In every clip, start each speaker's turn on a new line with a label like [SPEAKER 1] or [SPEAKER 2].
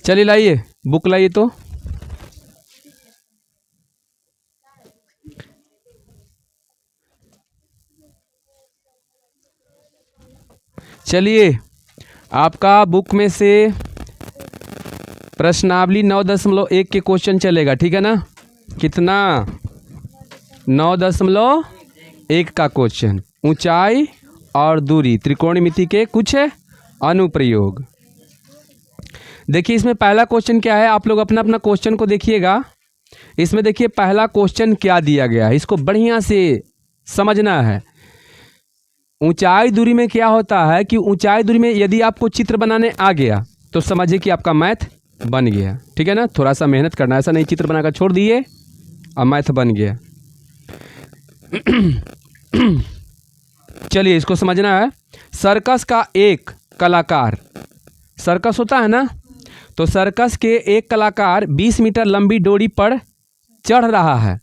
[SPEAKER 1] चलिए लाइए बुक लाइए तो। चलिए आपका बुक में से प्रश्नावली 9.1 के क्वेश्चन चलेगा, ठीक है ना। कितना? 9.1 का क्वेश्चन, ऊंचाई और दूरी त्रिकोणमिति के कुछ अनुप्रयोग। देखिए इसमें पहला क्वेश्चन क्या है, आप लोग अपना अपना क्वेश्चन को देखिएगा। इसमें देखिए पहला क्वेश्चन क्या दिया गया है, इसको बढ़िया से समझना है। ऊंचाई दूरी में क्या होता है कि ऊंचाई दूरी में यदि आपको चित्र बनाने आ गया तो समझिए कि आपका मैथ बन गया, ठीक है ना। थोड़ा सा मेहनत करना, ऐसा नहीं चित्र बनाकर छोड़ दिए और मैथ बन गया। चलिए इसको समझना है। सर्कस का एक कलाकार, सर्कस होता है ना, तो सर्कस के एक कलाकार 20 मीटर लंबी डोरी पर चढ़ रहा है।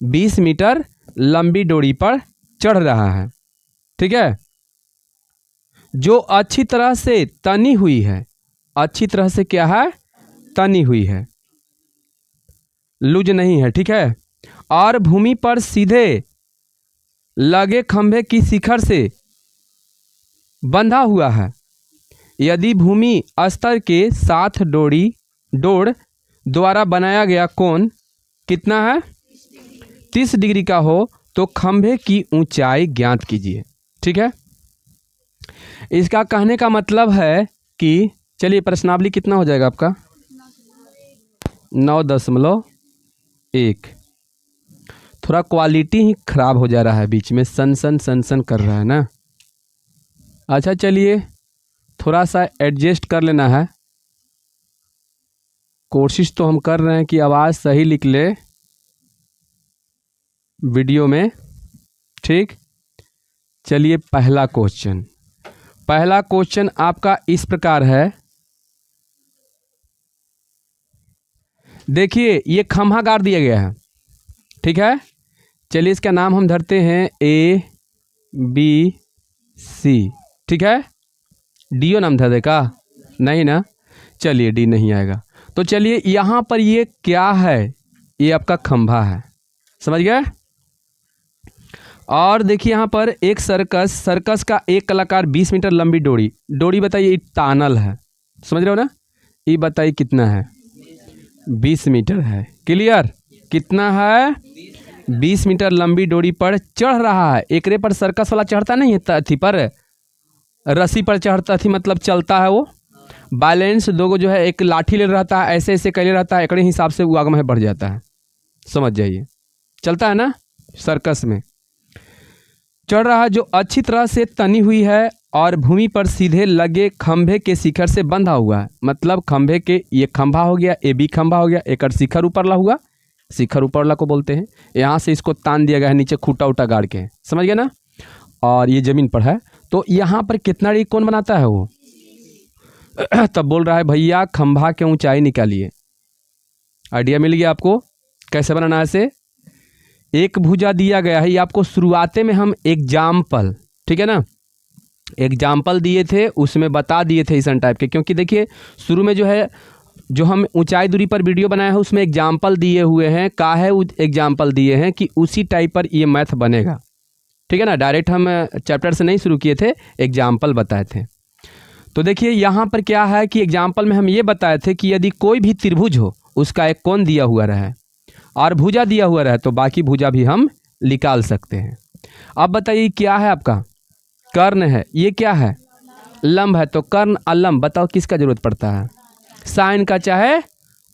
[SPEAKER 1] 20 मीटर लंबी डोरी पर चढ़ रहा है, ठीक है, जो अच्छी तरह से तनी हुई है। अच्छी तरह से क्या है? तनी हुई है, लूज नहीं है, ठीक है। और भूमि पर सीधे लगे खंभे की शिखर से बंधा हुआ है। यदि भूमि स्तर के साथ डोर द्वारा बनाया गया कोण कितना है? 30 डिग्री का हो तो खंभे की ऊंचाई ज्ञात कीजिए, ठीक है। इसका कहने का मतलब है कि चलिए प्रश्नावली कितना हो जाएगा आपका? 9.1। थोड़ा क्वालिटी ही खराब हो जा रहा है, बीच में सन सन कर रहा है ना। अच्छा चलिए थोड़ा सा एडजस्ट कर लेना है। कोशिश तो हम कर रहे हैं कि आवाज़ सही निकले वीडियो में, ठीक। चलिए पहला क्वेश्चन आपका इस प्रकार है। देखिए ये खंभा गाड़ दिया गया है, ठीक है। चलिए इसका नाम हम धरते हैं ABC, ठीक है। डीओ नाम धर देगा? नहीं ना, चलिए डी नहीं आएगा। तो चलिए यहाँ पर ये क्या है? ये आपका खंभा है, समझ गए। और देखिए यहाँ पर एक सर्कस का एक कलाकार 20 मीटर लंबी डोरी बताइए, टानल है, समझ रहे हो ना। ये बताइए कितना है? 20 मीटर है। क्लियर? कितना है? 20 मीटर लंबी डोरी पर चढ़ रहा है। एकरे पर सर्कस वाला चढ़ता नहीं है, अथी पर रस्सी पर चढ़ता थी, मतलब चलता है वो। बैलेंस दो जो है, एक लाठी ले रहता है, ऐसे ऐसे कैले रहता है, एकड़े हिसाब से वो आगे में बढ़ जाता है, समझ जाइए। चलता है ना सर्कस में। चढ़ रहा जो अच्छी तरह से तनी हुई है और भूमि पर सीधे लगे खंभे के शिखर से बंधा हुआ है। मतलब खंभे के, ये खंभा हो गया, ए बी खंभा हो गया, एक शिखर ऊपरला हुआ, शिखर ऊपरला को बोलते हैं। यहाँ से इसको तान दिया गया है, नीचे खूटा उटा गाड़ के, समझ गए ना। और ये जमीन पर है, तो यहाँ पर कितना डिग्री कौन बनाता है वो? तब बोल रहा है भैया खंभा की ऊंचाई निकालिए। आइडिया मिल गया आपको कैसे बनाना है इसे। एक भुजा दिया गया है, ये आपको शुरुआते में हम एग्जाम्पल, ठीक है ना, एग्जाम्पल दिए थे, उसमें बता दिए थे इस टाइप के। क्योंकि देखिए शुरू में जो है, जो हम ऊंचाई दूरी पर वीडियो बनाए हैं उसमें एग्जाम्पल दिए हुए हैं। का है एग्जाम्पल दिए हैं कि उसी टाइप पर ये मैथ बनेगा, ठीक है ना। डायरेक्ट हम चैप्टर से नहीं शुरू किए थे, एग्जाम्पल बताए थे। तो देखिए यहाँ पर क्या है कि एग्जाम्पल में हम ये बताए थे कि यदि कोई भी त्रिभुज हो, उसका एक कोण दिया हुआ रहे और भुजा दिया हुआ रहे, तो बाकी भुजा भी हम निकाल सकते हैं। अब बताइए क्या है आपका? कर्ण है। ये क्या है? लंब है। तो कर्ण और लंब बताओ किसका जरूरत पड़ता है? साइन का चाहे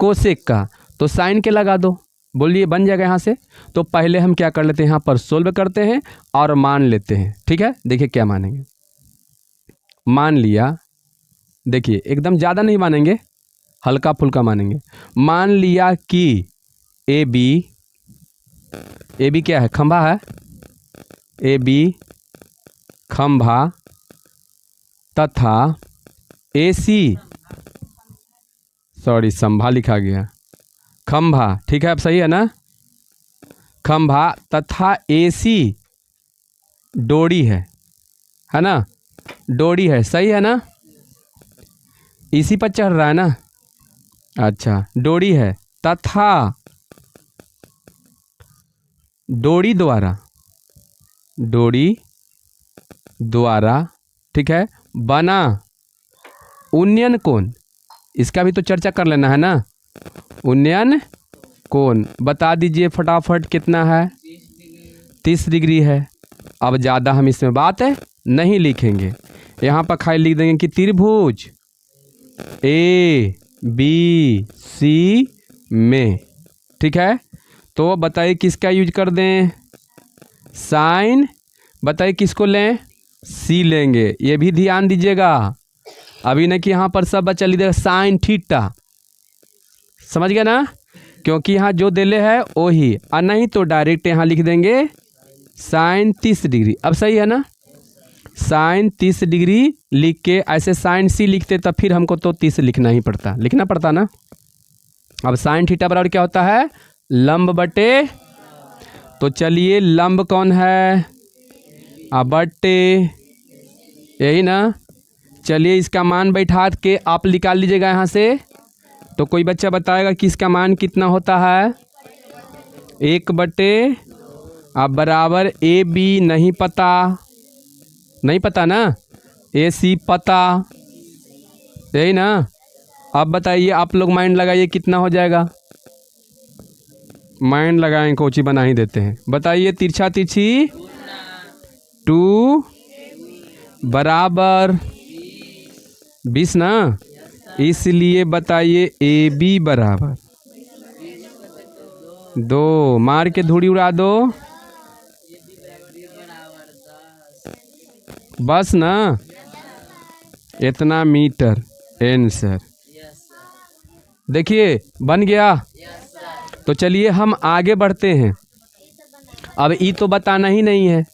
[SPEAKER 1] कोसेक का। तो साइन के लगा दो, बोलिए बन जाएगा यहाँ से। तो पहले हम क्या कर लेते हैं, यहाँ पर सोल्व करते हैं और मान लेते हैं, ठीक है। देखिए क्या मानेंगे, मान लिया, देखिए एकदम ज़्यादा नहीं मानेंगे, हल्का फुल्का मानेंगे। मान लिया कि ए बी क्या है? खंभा है। ए बी खंभा तथा ए सी, सॉरी संभा लिखा गया, खंभा, ठीक है, अब सही है ना। खंभा तथा ए सी डोरी है ना, डोरी है, सही है ना। इसी पर चढ़ रहा है ना, अच्छा, डोरी है तथा डोरी द्वारा, डोरी द्वारा, ठीक है, बना उन्नयन कोण, इसका भी तो चर्चा कर लेना है ना। उन्नयन कोण बता दीजिए फटाफट कितना है। 30 डिग्री है। अब ज़्यादा हम इसमें बात नहीं लिखेंगे, यहाँ पर खाली लिख देंगे कि त्रिभुज ए बी सी में, ठीक है। तो बताइए किसका यूज कर दें, साइन, बताइए किसको लें, सी लेंगे। ये भी ध्यान दीजिएगा, अभी न कि यहाँ पर सब बच्चा लिख देगा साइन थीटा, समझ गया ना, क्योंकि यहाँ जो देले है वही, और नहीं तो डायरेक्ट यहाँ लिख देंगे साइन 30 डिग्री। अब सही है ना, साइन 30 डिग्री लिख के ऐसे साइन सी लिखते तब फिर हमको तो 30 लिखना पड़ता ना। अब साइन थीटा बराबर क्या होता है, लंब बटे, तो चलिए लंब कौन है, बटे, यही ना। चलिए इसका मान बैठा के आप निकाल लीजिएगा यहाँ से। तो कोई बच्चा बताएगा कि इसका मान कितना होता है, 1 बटे, अब बराबर ए बी नहीं पता ना, ए सी पता, यही ना। अब बताइए आप लोग माइंड लगाइए कितना हो जाएगा, माइंड लगाएं, कोची बना ही देते हैं। बताइए तिरछा तिरछी 2 बराबर 20 ना, इसलिए बताइए ए बी बराबर 2, मार के धूड़ी उड़ा दो, बस ना, इतना मीटर आंसर। देखिए बन गया। तो चलिए हम आगे बढ़ते हैं। अब ये तो बताना ही नहीं है,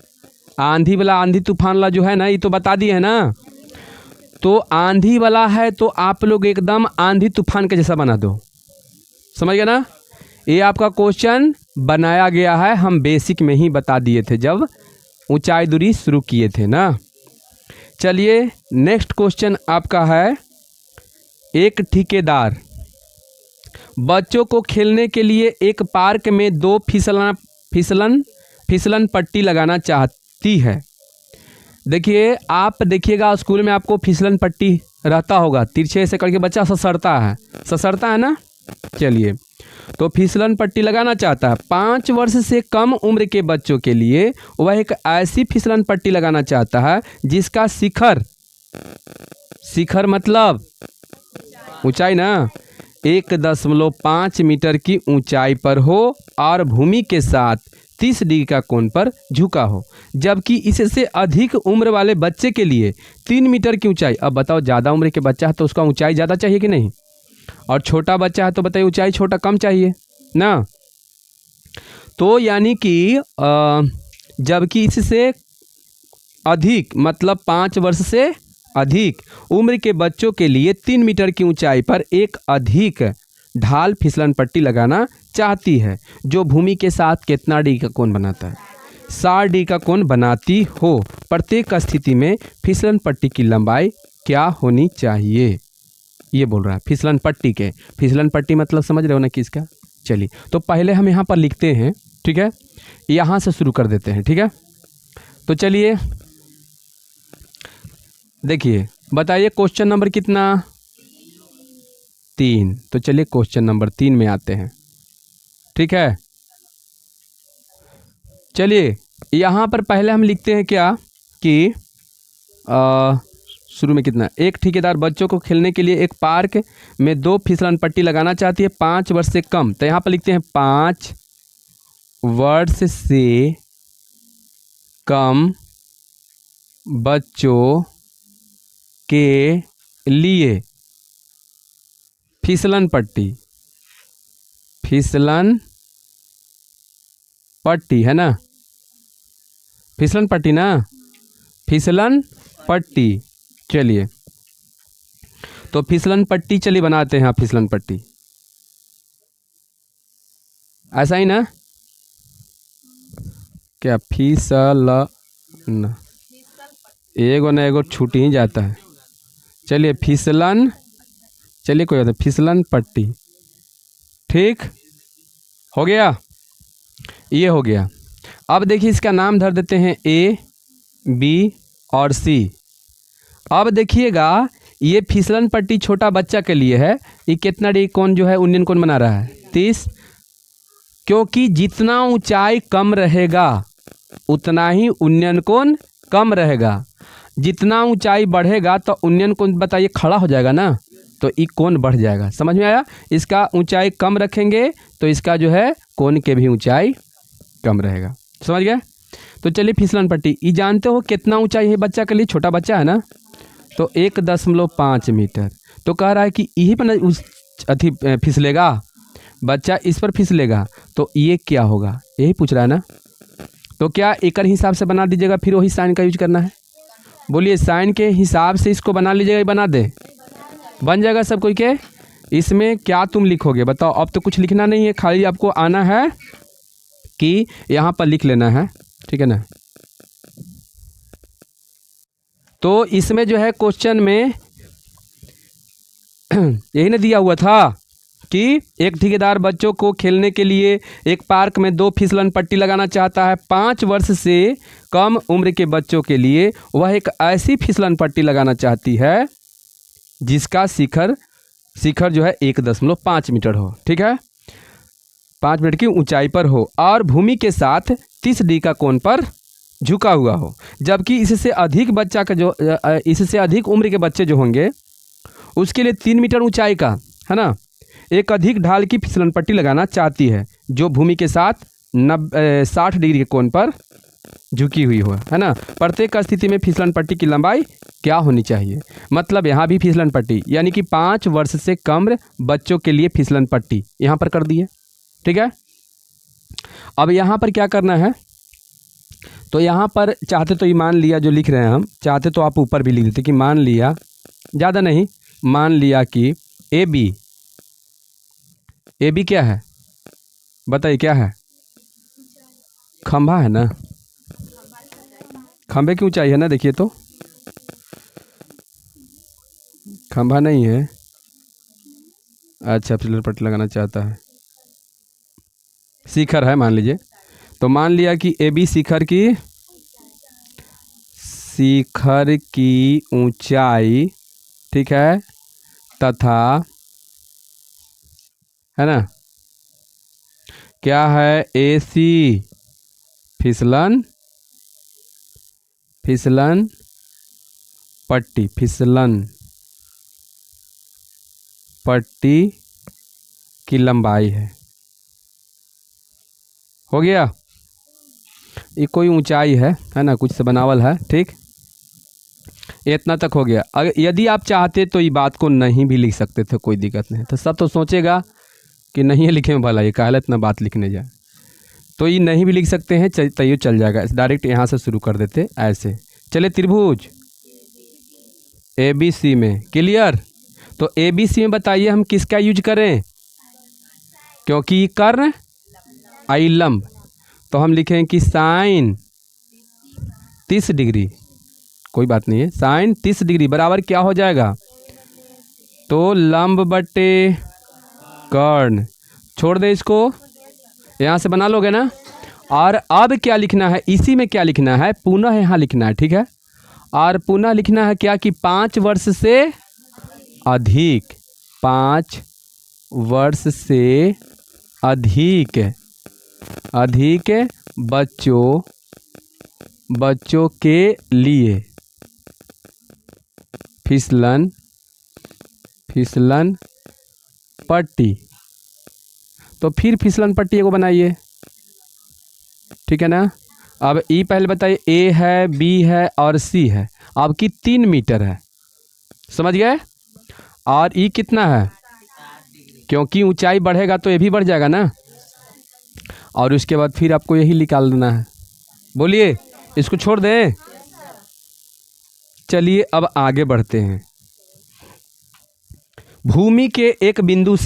[SPEAKER 1] आंधी वाला, आंधी तूफान वाला जो है ना, ये तो बता दिए है ना। तो आंधी वाला है तो आप लोग एकदम आंधी तूफान के जैसा बना दो, समझ गया ना। ये आपका क्वेश्चन बनाया गया है, हम बेसिक में ही बता दिए थे जब ऊंचाई दूरी शुरू किए थे ना। चलिए नेक्स्ट क्वेश्चन आपका है, एक ठेकेदार बच्चों को खेलने के लिए एक पार्क में 2 फिसलन पट्टी लगाना चाहती है। देखिए आप देखिएगा स्कूल में आपको फिसलन पट्टी रहता होगा, तिरछे से करके बच्चा ससरता है ना। चलिए तो फिसलन पट्टी लगाना चाहता है, 5 वर्ष से कम उम्र के बच्चों के लिए वह एक ऐसी फिसलन पट्टी लगाना चाहता है जिसका शिखर मतलब ऊंचाई ना, 1.5 मीटर की ऊंचाई पर हो और भूमि के साथ 30 डिग्री का कोण पर झुका हो, जबकि इससे अधिक उम्र वाले बच्चे के लिए 3 मीटर की ऊंचाई। अब बताओ ज़्यादा उम्र के बच्चा है तो उसका ऊंचाई ज़्यादा चाहिए कि नहीं, और छोटा बच्चा है तो बताइए ऊंचाई छोटा कम चाहिए ना। तो यानी कि जबकि इससे अधिक मतलब 5 वर्ष से अधिक उम्र के बच्चों के लिए 3 मीटर की ऊंचाई पर एक अधिक ढाल फिसलन पट्टी लगाना चाहती है, जो भूमि के साथ कितना डिग्री का कोण बनाता है, 60 डिग्री का कोण बनाती हो। प्रत्येक स्थिति में फिसलन पट्टी की लंबाई क्या होनी चाहिए, ये बोल रहा है फिसलन पट्टी के। फिसलन पट्टी मतलब समझ रहे हो ना किसका। चलिए तो पहले हम यहाँ पर लिखते हैं, ठीक है, यहाँ से शुरू कर देते हैं, ठीक है। तो चलिए देखिए बताइए क्वेश्चन नंबर कितना, 3। तो चलिए क्वेश्चन नंबर 3 में आते हैं, ठीक है। चलिए यहाँ पर पहले हम लिखते हैं क्या कि शुरू में कितना, एक ठेकेदार बच्चों को खेलने के लिए एक पार्क में 2 फिसलन पट्टी लगाना चाहती है 5 वर्ष से कम। तो यहाँ पर लिखते हैं 5 वर्ष से कम बच्चों के लिए फिसलन पट्टी है ना, फिसलन पट्टी ना, फिसलन पट्टी। चलिए तो फिसलन पट्टी चलिए बनाते हैं, फिसलन पट्टी ऐसा ही ना, क्या फिसलन एगो ना एगो छूट ही जाता है। चलिए फिसलन चलिए कोई बात नहीं, फिसलन पट्टी। ठीक हो गया, ये हो गया। अब देखिए इसका नाम धर देते हैं ए, बी और सी। अब देखिएगा ये फिसलन पट्टी छोटा बच्चा के लिए है। ये कितना डिग्री कोण जो है उन्नयन कोण बना रहा है 30, क्योंकि जितना ऊंचाई कम रहेगा उतना ही उन्नयन कोण कम रहेगा। जितना ऊंचाई बढ़ेगा तो उन्नयन कोण बताइए खड़ा हो जाएगा ना, तो ये कोण बढ़ जाएगा। समझ में आया? इसका ऊंचाई कम रखेंगे तो इसका जो है कोण के भी ऊंचाई कम रहेगा। समझ गए? तो चलिए फिसलन पट्टी, ये जानते हो कितना ऊंचाई है बच्चा के लिए? छोटा बच्चा है ना, तो 1.5 मीटर। तो कह रहा है कि यही पर उस अथी फिसलेगा, बच्चा इस पर फिसलेगा, तो ये क्या होगा, यही पूछ रहा है ना। तो क्या एकड़ हिसाब से बना दीजिएगा, फिर वही साइन का यूज करना है। बोलिए साइन के हिसाब से इसको बना लीजिएगा, बना दे, बन जाएगा सब कोई के। इसमें क्या तुम लिखोगे बताओ? अब तो कुछ लिखना नहीं है, खाली आपको आना है कि यहाँ पर लिख लेना है, ठीक है ना। तो इसमें जो है क्वेश्चन में यही ना दिया हुआ था कि एक ठेकेदार बच्चों को खेलने के लिए एक पार्क में 2 फिसलन पट्टी लगाना चाहता है। 5 वर्ष से कम उम्र के बच्चों के लिए वह एक ऐसी फिसलन पट्टी लगाना चाहती है जिसका शिखर जो है 1.5 मीटर हो, ठीक है, 5 मीटर की ऊंचाई पर हो और भूमि के साथ 30 डिग्री का कोण पर झुका हुआ हो। जबकि इससे अधिक बच्चा का जो इससे अधिक उम्र के बच्चे जो होंगे उसके लिए 3 मीटर ऊंचाई का, है ना, एक अधिक ढाल की फिसलन पट्टी लगाना चाहती है जो भूमि के साथ 60 डिग्री के कोण पर झुकी हुई हो, है ना। प्रत्येक स्थिति में फिसलन पट्टी की लंबाई क्या होनी चाहिए? मतलब यहाँ भी फिसलन पट्टी, यानी कि 5 वर्ष से कम बच्चों के लिए फिसलन पट्टी यहाँ पर कर दी है, ठीक है। अब यहाँ पर क्या करना है, तो यहाँ पर चाहते तो ये मान लिया जो लिख रहे हैं हम, चाहते तो आप ऊपर भी लिख देते कि मान लिया, ज़्यादा नहीं, मान लिया कि ए बी क्या है बताइए, क्या है? खंभा है ना, खंभे की ऊंचाई है ना, देखिए तो खंभा नहीं है। अच्छा, फिसलन पट्टी लगाना चाहता है, शिखर है मान लीजिए। तो मान लिया कि ए बी शिखर की ऊंचाई, ठीक है, तथा, है ना, क्या है, ए सी फिसलन पट्टी की लंबाई हो गया। ये कोई ऊंचाई है ना, कुछ से बनावल है, ठीक, इतना तक हो गया। अगर यदि आप चाहते तो ये बात को नहीं भी लिख सकते थे, कोई दिक्कत नहीं। तो सब तो सोचेगा कि नहीं है लिखे में भला, ये काहे इतना बात लिखने जाए, तो ये नहीं भी लिख सकते हैं, तैयो चल जाएगा। डायरेक्ट यहाँ से शुरू कर देते ऐसे। चले त्रिभुज ए बी सी में, क्लियर। तो ए बी सी में बताइए हम किसका यूज करें, क्योंकि कर्ण आई लंब, तो हम लिखें कि साइन 30 डिग्री, कोई बात नहीं है, साइन 30 डिग्री बराबर क्या हो जाएगा, तो लंब बटे कर्ण। छोड़ दे इसको, यहाँ से बना लोगे ना। और अब क्या लिखना है, इसी में क्या लिखना है, पुनः यहाँ लिखना है, ठीक है। और पुनः लिखना है क्या कि 5 वर्ष से अधिक, 5 वर्ष से अधिक बच्चों के लिए फिसलन पट्टी। तो फिर फिसलन पट्टी एगो बनाइए, ठीक है ना। अब ई पहले बताइए, ए है, बी है और सी है, आपकी 3 मीटर है, समझ गए। और ई कितना है, क्योंकि ऊंचाई बढ़ेगा तो ये भी बढ़ जाएगा ना। और उसके बाद फिर आपको यही निकाल देना है। बोलिए, इसको छोड़ दें। चलिए अब आगे बढ़ते हैं। भूमि के एक बिंदु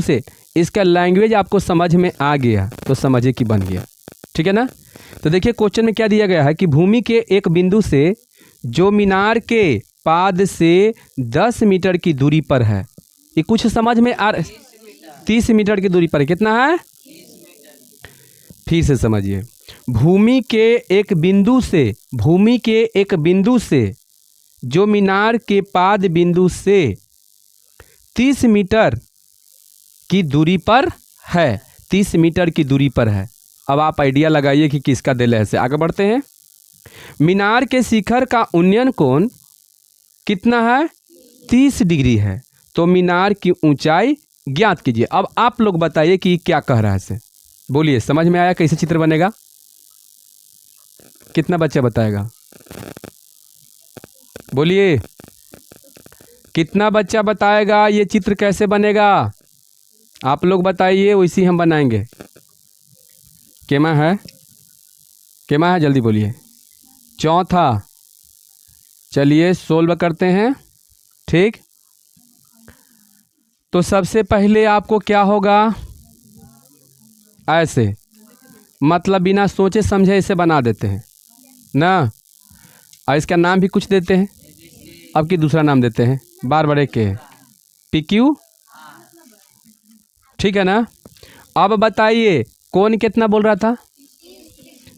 [SPEAKER 1] से इसका लैंग्वेज आपको समझ में आ गया तो समझे कि बन गया, ठीक है ना। तो देखिए क्वेश्चन में क्या दिया गया है कि भूमि के एक बिंदु से जो मीनार के पाद से 10 मीटर की दूरी पर है। ये कुछ समझ में आ 30 मीटर की दूरी पर है। कितना है? फिर से समझिए। भूमि के एक बिंदु से जो मीनार के पाद बिंदु से 30 मीटर की दूरी पर है। 30 मीटर की दूरी पर है। अब आप आइडिया लगाइए कि किसका दिल है। ऐसे आगे बढ़ते हैं। मीनार के शिखर का उन्नयन कोण कितना है? 30 डिग्री है। तो मीनार की ऊंचाई ज्ञात कीजिए। अब आप लोग बताइए कि क्या कह रहा है इसे। बोलिए, समझ में आया कैसे चित्र बनेगा? कितना बच्चा बताएगा? बोलिए, कितना बच्चा बताएगा ये चित्र कैसे बनेगा? आप लोग बताइए, वैसे ही हम बनाएंगे। केमा है? केमा है? जल्दी बोलिए। चौथा। चलिए सोल्व करते हैं। ठीक, तो सबसे पहले आपको क्या होगा? ऐसे, मतलब बिना सोचे समझे इसे बना देते हैं ना। और इसका नाम भी कुछ देते हैं। अब की दूसरा नाम देते हैं, बार बार एक के PQ। ठीक है ना। अब बताइए कौन कितना बोल रहा था?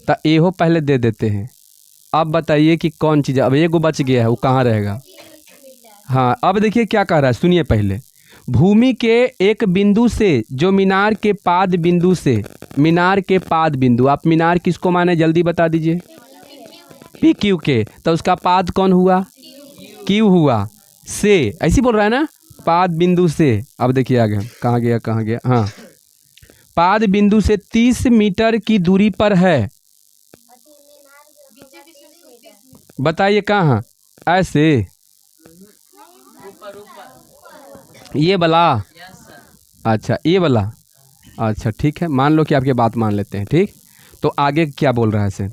[SPEAKER 1] तो एहो पहले दे देते हैं। अब बताइए कि कौन चीज़। अब एक बच गया है, वो कहाँ रहेगा? हाँ, अब देखिए क्या कह रहा है, सुनिए पहले। भूमि के एक बिंदु से जो मीनार के पाद बिंदु से, मीनार के पाद बिंदु, आप मीनार किसको माने जल्दी बता दीजिए? PQ के। तो उसका पाद कौन हुआ? Q हुआ। से ऐसी बोल रहा है ना, पाद बिंदु से। अब देखिए आगे कहाँ गया, कहाँ गया? हाँ, पाद बिंदु से 30 मीटर की दूरी पर है। बताइए कहाँ? ऐसे, ये वाला? अच्छा, ये वाला। अच्छा ठीक है, मान लो कि आपकी बात मान लेते हैं। ठीक, तो आगे क्या बोल रहा है इसे?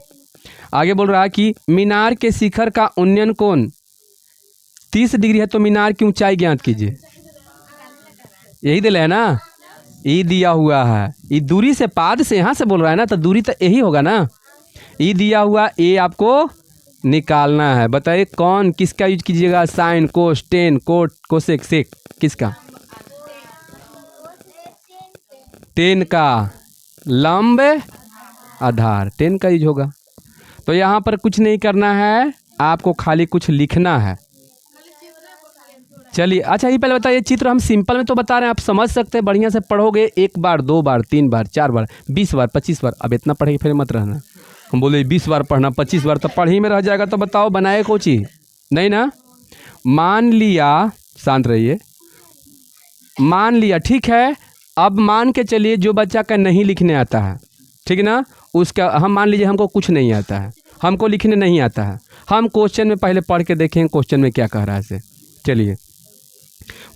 [SPEAKER 1] आगे बोल रहा है कि मीनार के शिखर का उन्नयन कोण 30 डिग्री है। तो मीनार की ऊंचाई ज्ञात कीजिए। यही दिल है ना, ये दिया हुआ है। ये दूरी से, पाद से यहाँ से बोल रहा है ना, तो दूरी तो यही होगा ना। ये दिया हुआ, ये आपको निकालना है। बताइए कौन किसका यूज कीजिएगा? साइन, कोस, टेन, कोट, कोसेक, सेक, किसका? टेन का। लंब आधार 10 का यूज होगा। तो यहाँ पर कुछ नहीं करना है, आपको खाली कुछ लिखना है। चलिए, अच्छा ये पहले बताइए, चित्र हम सिंपल में तो बता रहे हैं, आप समझ सकते हैं। बढ़िया से पढ़ोगे, 1 बार 2 बार 3 बार 4 बार 20 बार 25 बार। अब इतना पढ़ेंगे फिर मत रहना। हम बोले 20 बार पढ़ना, 25 बार तो पढ़ ही में रह जाएगा। तो बताओ बनाए कोई चीज़ नहीं ना। मान लिया, शांत रहिए। मान लिया, ठीक है। अब मान के चलिए जो बच्चा का नहीं लिखने आता है, ठीक है ना, उसका हम मान लीजिए हमको कुछ नहीं आता है, हमको लिखने नहीं आता है। हम क्वेश्चन में पहले पढ़ के देखें क्वेश्चन में क्या कह रहा है इसे। चलिए,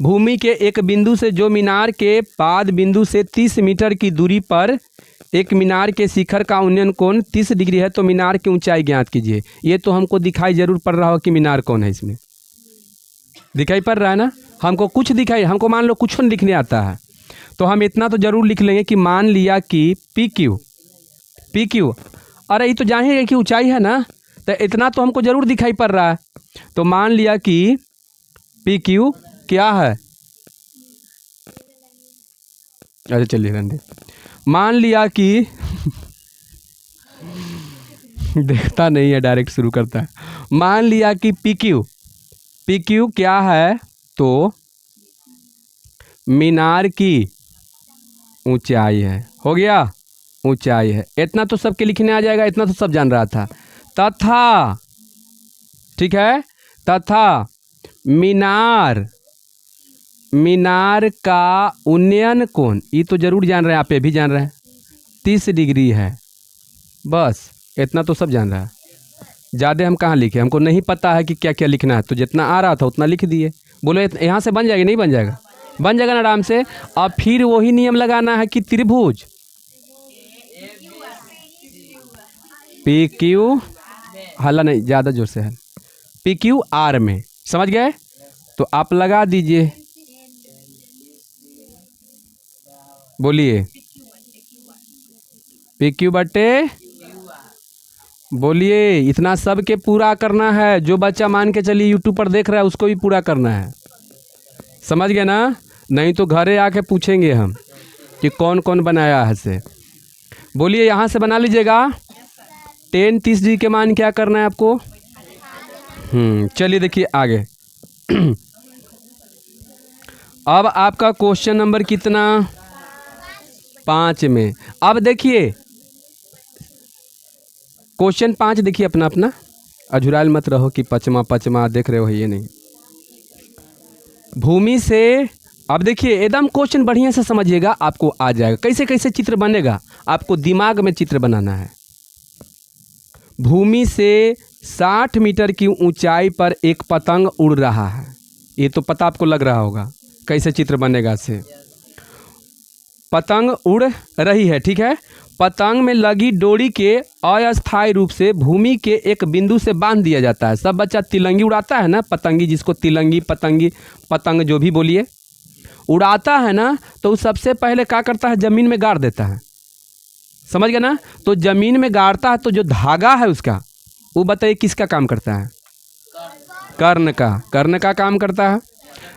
[SPEAKER 1] भूमि के एक बिंदु से जो मीनार के पाद बिंदु से 30 मीटर की दूरी पर एक मीनार के शिखर का उन्नयन कोण 30 डिग्री है। तो मीनार की ऊंचाई ज्ञात कीजिए। ये तो हमको दिखाई जरूर पड़ रहा हो कि मीनार कौन है। इसमें दिखाई पड़ रहा है ना, हमको कुछ दिखाई, हमको मान लो कुछ लिखने आता है, तो हम इतना तो जरूर लिख लेंगे कि मान लिया कि PQ। अरे ये तो जान ही कि ऊंचाई है ना, तो इतना तो हमको जरूर दिखाई पड़ रहा है। तो मान लिया कि PQ क्या है? अरे चलिए रंदे, मान लिया कि देखता नहीं है, डायरेक्ट शुरू करता है। मान लिया कि PQ क्या है? तो मीनार की ऊंचाई है। हो गया, ऊंचाई है। इतना तो सबके लिखने आ जाएगा, इतना तो सब जान रहा था। तथा, ठीक है, तथा मीनार का उन्नयन कोण, ये तो जरूर जान रहे हैं, आप ये भी जान रहे हैं, 30 डिग्री है। बस इतना तो सब जान रहा है। ज़्यादा हम कहाँ लिखे, हमको नहीं पता है कि क्या क्या लिखना है, तो जितना आ रहा था उतना लिख दिए। बोलो यहाँ से बन जाएगा? नहीं बन जाएगा? बन जाएगा ना आराम से। अब फिर वही नियम लगाना है कि त्रिभुज PQ, हल्ला नहीं, ज़्यादा जोर से है, PQR में, समझ गए? तो आप लगा दीजिए, बोलिए PQ बटे बोलिए, इतना सब के पूरा करना है। जो बच्चा मान के चलिए यूट्यूब पर देख रहा है उसको भी पूरा करना है। समझ गए ना? नहीं तो घरे आके पूछेंगे हम कि कौन कौन बनाया है से। बोलिए, यहाँ से बना लीजिएगा। 10 30 जी के मान क्या करना है आपको? चलिए देखिए आगे। अब आपका क्वेश्चन नंबर कितना? 5 में। अब देखिए क्वेश्चन 5 देखिए अपना अपना, अझुराल मत रहो कि पचमा देख रहे हो, ये नहीं। भूमि से, अब देखिए एकदम क्वेश्चन बढ़िया से समझिएगा, आपको आ जाएगा कैसे कैसे चित्र बनेगा। आपको दिमाग में चित्र बनाना है। भूमि से 60 मीटर की ऊंचाई पर एक पतंग उड़ रहा है। ये तो पता आपको लग रहा होगा कैसे चित्र बनेगा से। पतंग उड़ रही है, ठीक है। पतंग में लगी डोरी के अस्थायी रूप से भूमि के एक बिंदु से बांध दिया जाता है। सब बच्चा तिलंगी उड़ाता है ना, पतंगी, जिसको तिलंगी पतंगी पतंग जो भी बोलिए, उड़ाता है ना, तो वो सबसे पहले क्या करता है? ज़मीन में गाड़ देता है। समझ गए ना? तो ज़मीन में गाड़ता है तो जो धागा है उसका, वो बताइए किसका काम करता है? कर्ण का। कर्ण का काम करता है।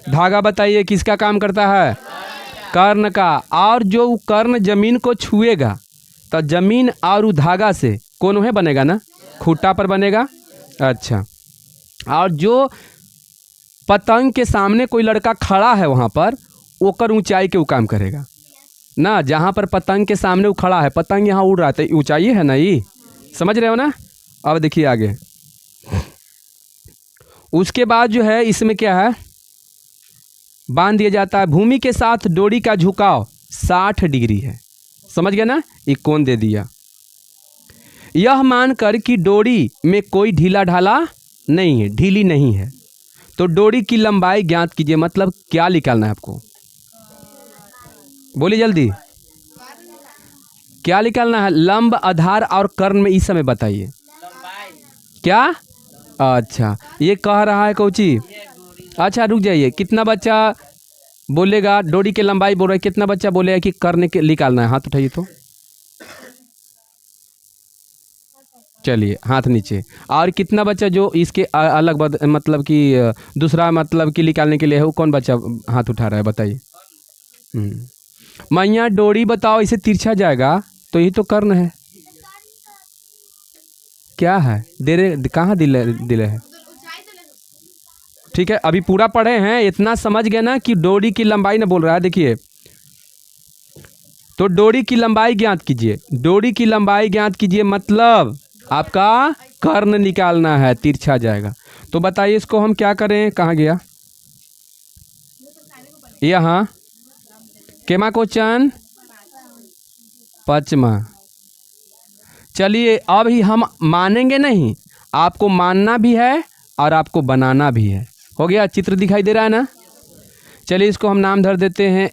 [SPEAKER 1] धागा बताइए किसका काम करता है? कर्ण का। और जो कर्ण जमीन को छुएगा तो जमीन और वो धागा से कौन है बनेगा ना? खूंटा पर बनेगा। अच्छा, और जो पतंग के सामने कोई लड़का खड़ा है वहाँ पर, ओकर ऊंचाई के वो काम करेगा ना। जहाँ पर पतंग के सामने वो खड़ा है, पतंग यहाँ उड़ रहा है, तो ऊंचाई है ना, ये समझ रहे हो ना? अब देखिए आगे। उसके बाद जो है इसमें क्या है? बांध दिया जाता है। भूमि के साथ डोरी का झुकाव 60 डिग्री है। समझ गया ना? ये कौन दे दिया? यह मानकर कि डोरी में कोई ढीला ढाला नहीं है, ढीली नहीं है, तो डोरी की लंबाई ज्ञात कीजिए। मतलब क्या निकालना है आपको? बोलिए जल्दी, क्या निकालना है? लंब, आधार और कर्ण में इस समय बताइए क्या? अच्छा, ये कह रहा है कोची। अच्छा रुक जाइए, कितना बच्चा बोलेगा डोरी की लंबाई बोल रहा है? कितना बच्चा बोलेगा कि कर्ण के निकालना है? हाथ उठाइए तो। चलिए हाथ नीचे। और कितना बच्चा जो इसके अलग मतलब कि दूसरा मतलब कि निकालने के लिए है, वो कौन बच्चा हाथ उठा रहा है बताइए? मैया डोरी बताओ, इसे तिरछा जाएगा तो यही तो कर्ण है। क्या है? दे रहे कहाँ दिले है? ठीक है, अभी पूरा पढ़े हैं, इतना समझ गए ना कि डोरी की लंबाई ना बोल रहा है। देखिए, तो डोरी की लंबाई ज्ञात कीजिए। डोरी की लंबाई ज्ञात कीजिए मतलब आपका कर्ण निकालना है, तिरछा जाएगा। तो बताइए इसको हम क्या करें? कहाँ गया? यहाँ केमा क्वेश्चन? 5वां। चलिए अब ही हम मानेंगे नहीं, आपको मानना भी है और आपको बनाना भी है। हो गया? चित्र दिखाई दे रहा है ना? चलिए इसको हम नाम धर देते हैं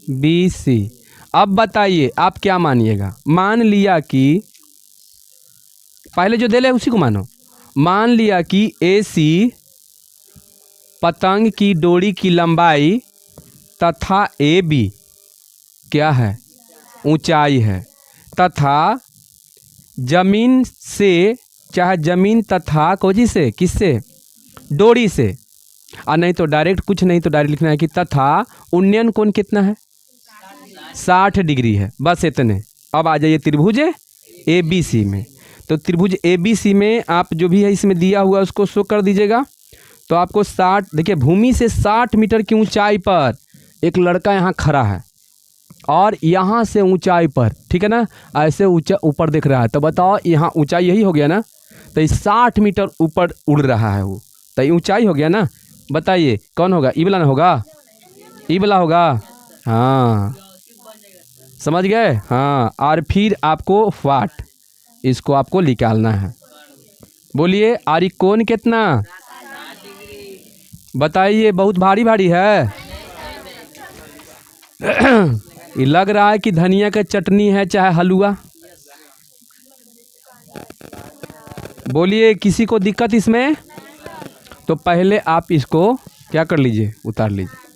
[SPEAKER 1] ABC। अब बताइए आप क्या मानिएगा? मान लिया कि पहले जो दे ले उसी को मानो। मान लिया कि AC पतंग की डोरी की लंबाई तथा AB क्या है? ऊंचाई है, तथा जमीन से, चाहे जमीन तथा कोजी से, किससे? डोरी से। और नहीं तो डायरेक्ट, कुछ नहीं तो डायरेक्ट लिखना है कि तथा उन्नयन कोण कितना है? 60 डिग्री है। बस इतने। अब आ जाइए त्रिभुज ABC में। तो त्रिभुज ABC में आप जो भी है इसमें दिया हुआ उसको शो कर दीजिएगा। तो आपको 60, देखिए भूमि से 60 मीटर की ऊंचाई पर एक लड़का यहाँ खड़ा है और यहाँ से ऊंचाई पर, ठीक है ना, ऐसे ऊंचा ऊपर देख रहा है। तो बताओ यहाँ ऊंचाई यही हो गया ना? तो 60 मीटर ऊपर उड़ रहा है वो, तो ये ऊंचाई हो गया ना? बताइए कौन होगा? ई वाला ना होगा? ई वाला होगा। हाँ समझ गए? हाँ। और फिर आपको वाट, इसको आपको निकालना है। बोलिए आर ई कोण कितना? बताइए, बहुत भारी भारी है। ये लग रहा है कि धनिया का चटनी है चाहे हलवा। बोलिए किसी को दिक्कत इसमें? तो पहले आप इसको क्या कर लीजिए? उतार लीजिए।